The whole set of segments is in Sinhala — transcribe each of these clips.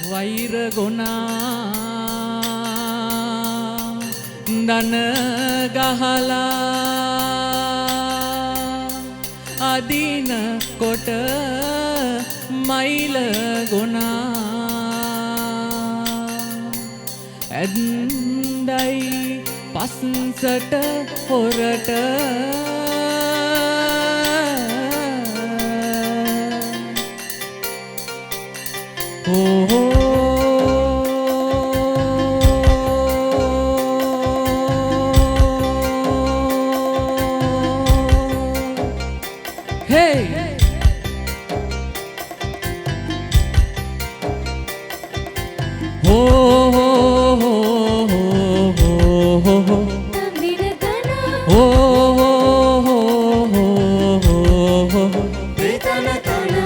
වෛර ගොනා දන ගහලා අදින කොට මයිල ගොනා ඇන්දයි පස්සට හොරට Hey! Ho ho ho ho ho ho ho. Tambiragana. Ho ho ho ho ho ho ho. Betana tana.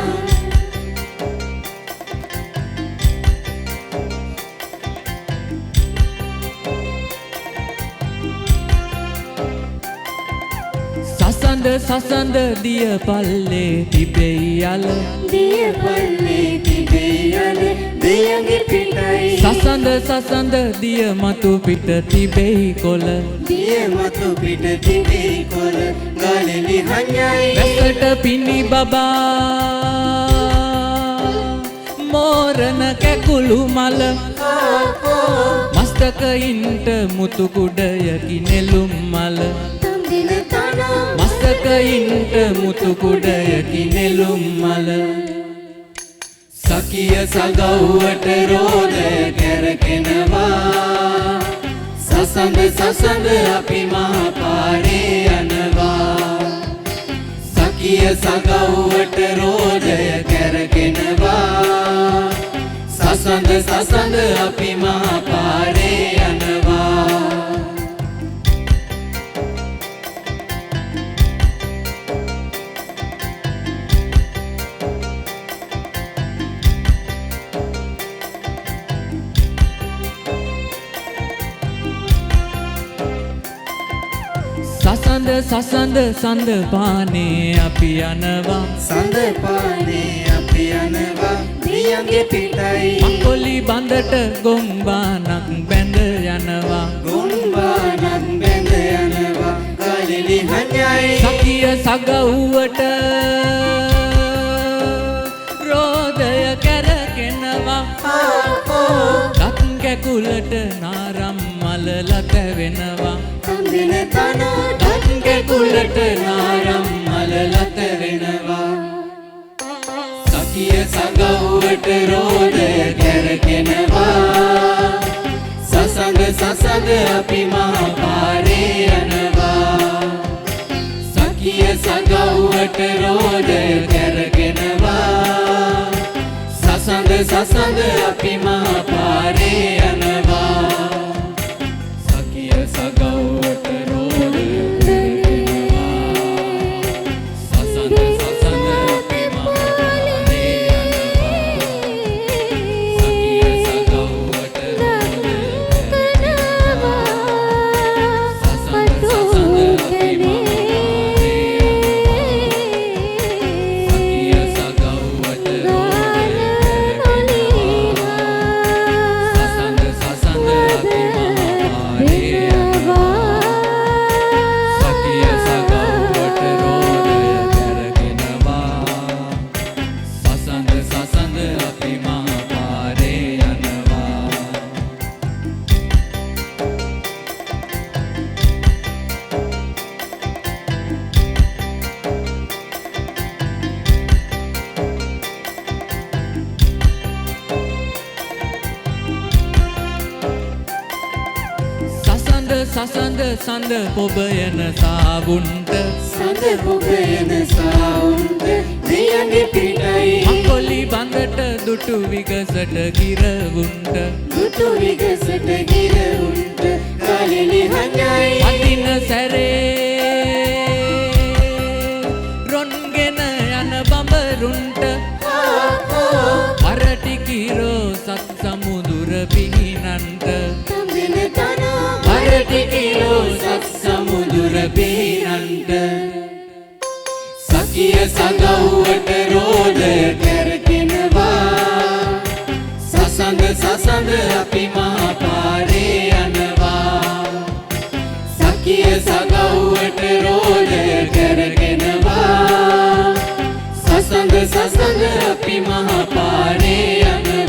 සසඳ දිය පල්ලේ තිබෙයි යල දිය පල්ලේ තිබෙයි යල දියගේ පිටයි සසඳ දිය මතු පිට තිබෙයි කොළ දිය මතු පිට තිබෙයි කොළ ගලෙලි හඤ්ඤයි වැසට පිණි බබා මෝරණ කැකුළු මල මස්තකයින්ට මුතු කුඩයකි නෙළුම් මල මස්තකයින්ට මුතු කුඩයකි නෙළුම් මල සකිය සගව්වට රෝදය කැරකෙනවා සසඳ අපි මහ පාරේ යනවා සකිය සගව්වට රෝදය කැරකෙනවා සසඳ අපි මහ පාරේ යනවා සසඳ පානේ අපි යනවා සඳ පානේ අපි යනවා දියගේ පිටයි මකොලි බඳට ගොම්බානක් බැඳ යනවා ගොම්බානක් බැඳ යනවා ගලෙලි හඤ්ඤයි සකිය සගව්වට රෝදය කැරකෙනවා දත් කැකුලට නාරම් මල ලත වෙනවා තඹින තන දත් කැකුලට නාරම් මල ලත වෙනවා සකිය සගව්වට රෝදය කැරකෙනවා සසඳ අපි මහ පාරේ යනවා සකිය සගව්වට රෝදය කැරකෙනවා සසඳ අපි මහ පාරේ යනවා සකිය සගව්වට රෝදය කැරකෙනවා සසඳ අපි මහ පාරේ යනවා සකිය සගව්වට රෝදය කැරකෙනවා සසඳ අපි මහ සඳ පොබයන සාවුන්ට සඳ පොබයන සාවුන්ට දියගේ පිටයි මකොලි බඳට දුටු විගසට ගිරවුන්ට දුටු විගසට ගිරවුන්ට ගලෙලි හඤ්ඤයි අදින සැරේ රොන්ගෙන යන බඹරුන්ට පරටි කිරෝ සත් සමුදුර පිහිනන්ට තඹින තන පරටි කිරෝ සත් සමුදුර පිහිනන්ට සකිය සගව්වට රෝදය කැරකෙනවා අපි මහා පාරේ යනවා සකිය සගව්වට රෝදය කරගෙනවා සසඳ සසඳ අපි මහා පාරේ යනවා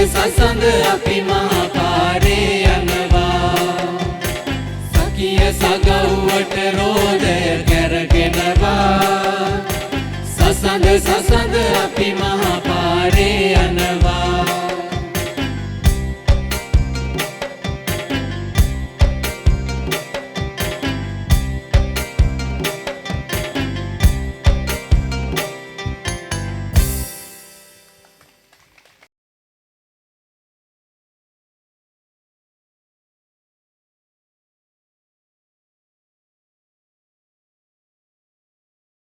සසඳ අපි මහා පාරේ යනවා සකිය සගව්වට රෝදය කරගෙනවා සසඳ සසඳ අපි මහා පාරේ යනවා